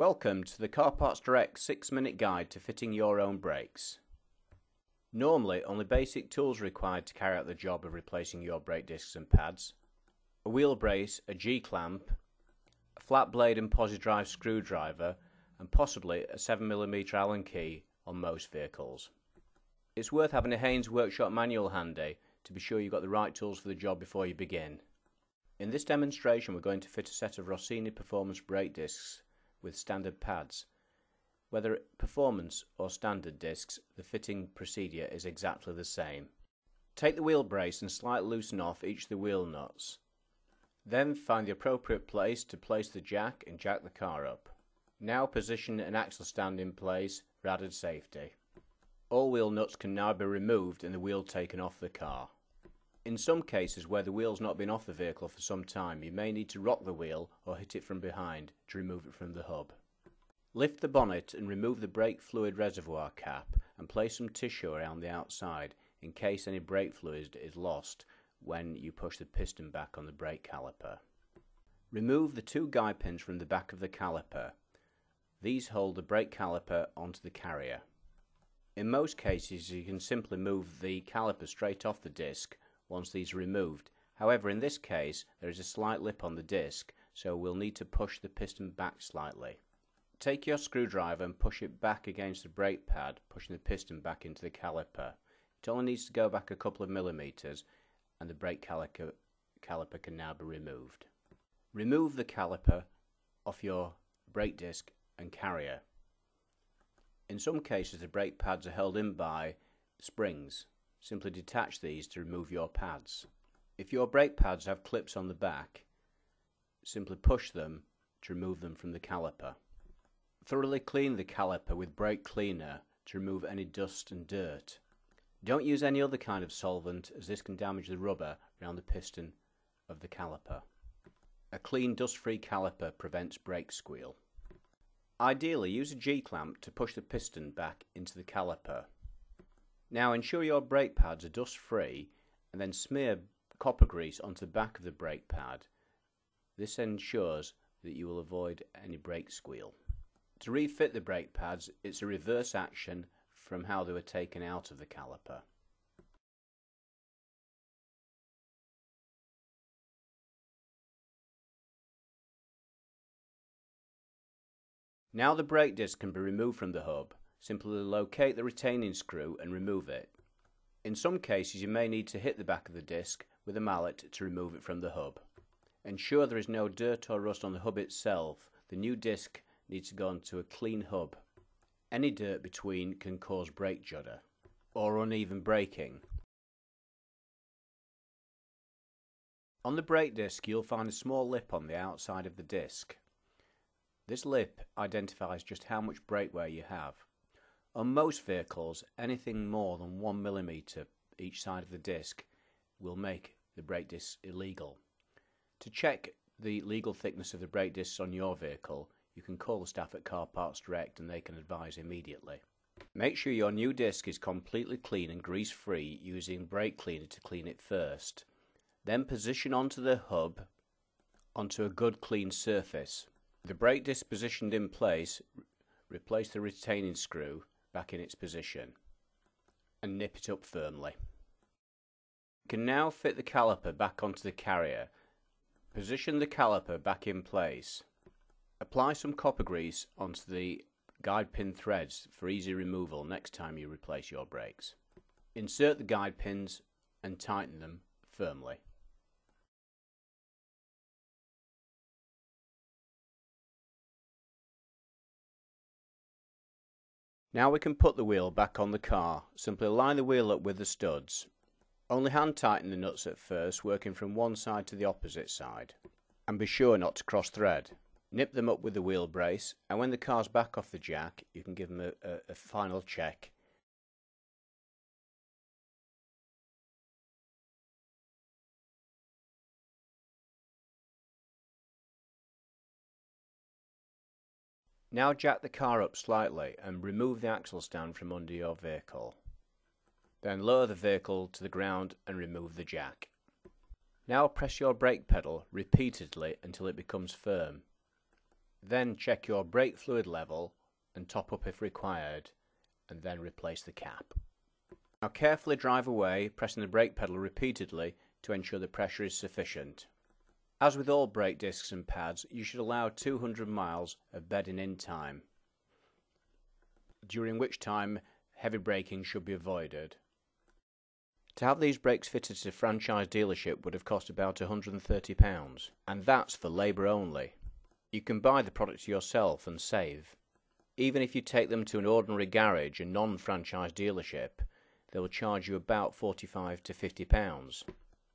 Welcome to the Carparts Direct 6-minute guide to fitting your own brakes. Normally, only basic tools are required to carry out the job of replacing your brake discs and pads. A wheel brace, a G-clamp, a flat blade and posi-drive screwdriver, and possibly a 7mm Allen key on most vehicles. It's worth having a Haynes Workshop manual handy to be sure you've got the right tools for the job before you begin. In this demonstration, we're going to fit a set of Rossini Performance brake discs with standard pads. Whether performance or standard discs, the fitting procedure is exactly the same. Take the wheel brace and slightly loosen off each of the wheel nuts. Then find the appropriate place to place the jack and jack the car up. Now position an axle stand in place for added safety. All wheel nuts can now be removed and the wheel taken off the car. In some cases where the wheel's not been off the vehicle for some time, you may need to rock the wheel or hit it from behind to remove it from the hub. Lift the bonnet and remove the brake fluid reservoir cap and place some tissue around the outside in case any brake fluid is lost when you push the piston back on the brake caliper. Remove the two guide pins from the back of the caliper. These hold the brake caliper onto the carrier. In most cases you can simply move the caliper straight off the disc once these are removed. However, in this case there is a slight lip on the disc, so we'll need to push the piston back slightly. Take your screwdriver and push it back against the brake pad, pushing the piston back into the caliper. It only needs to go back a couple of millimeters and the brake caliper can now be removed. Remove the caliper off your brake disc and carrier. In some cases the brake pads are held in by springs. Simply detach these to remove your pads. If your brake pads have clips on the back, simply push them to remove them from the caliper. Thoroughly clean the caliper with brake cleaner to remove any dust and dirt. Don't use any other kind of solvent, as this can damage the rubber around the piston of the caliper. A clean, dust-free caliper prevents brake squeal. Ideally, use a G-clamp to push the piston back into the caliper. Now ensure your brake pads are dust free and then smear copper grease onto the back of the brake pad. This ensures that you will avoid any brake squeal. To refit the brake pads, it's a reverse action from how they were taken out of the caliper. Now the brake disc can be removed from the hub. Simply locate the retaining screw and remove it. In some cases you may need to hit the back of the disc with a mallet to remove it from the hub. Ensure there is no dirt or rust on the hub itself. The new disc needs to go onto a clean hub. Any dirt between can cause brake judder or uneven braking. On the brake disc you'll find a small lip on the outside of the disc. This lip identifies just how much brake wear you have. On most vehicles, anything more than 1mm each side of the disc will make the brake discs illegal. To check the legal thickness of the brake discs on your vehicle, you can call the staff at Carparts Direct and they can advise immediately. Make sure your new disc is completely clean and grease-free using brake cleaner to clean it first. Then position onto the hub onto a good clean surface. With the brake disc positioned in place, replace the retaining screw back in its position and nip it up firmly. You can now fit the caliper back onto the carrier. Position the caliper back in place. Apply some copper grease onto the guide pin threads for easy removal next time you replace your brakes. Insert the guide pins and tighten them firmly. Now we can put the wheel back on the car. Simply line the wheel up with the studs. Only hand tighten the nuts at first, working from one side to the opposite side. And be sure not to cross thread. Nip them up with the wheel brace, and when the car's back off the jack, you can give them a final check. Now jack the car up slightly and remove the axle stand from under your vehicle. Then lower the vehicle to the ground and remove the jack. Now press your brake pedal repeatedly until it becomes firm. Then check your brake fluid level and top up if required, and then replace the cap. Now carefully drive away, pressing the brake pedal repeatedly to ensure the pressure is sufficient. As with all brake discs and pads, you should allow 200 miles of bedding in time, during which time heavy braking should be avoided. To have these brakes fitted to a franchise dealership would have cost about £130, and that's for labour only. You can buy the product yourself and save. Even if you take them to an ordinary garage, a non-franchise dealership, they will charge you about £45 to £50.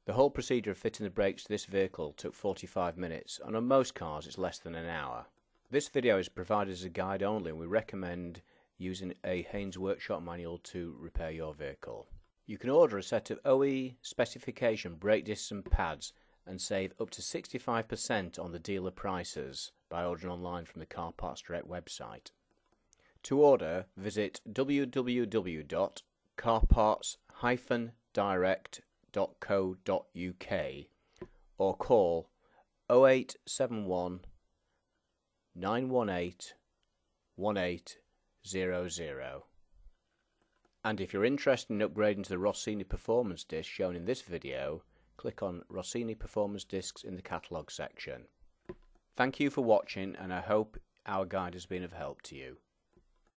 The whole procedure of fitting the brakes to this vehicle took 45 minutes, and on most cars it's less than an hour. This video is provided as a guide only, and we recommend using a Haynes Workshop manual to repair your vehicle. You can order a set of OE specification brake discs and pads and save up to 65% on the dealer prices by ordering online from the Carparts Direct website. To order, visit www.carparts-direct.co.uk or call 0871 918 1800. And if you're interested in upgrading to the Rossini Performance disc shown in this video, click on Rossini Performance discs in the catalogue section. Thank you for watching, and I hope our guide has been of help to you.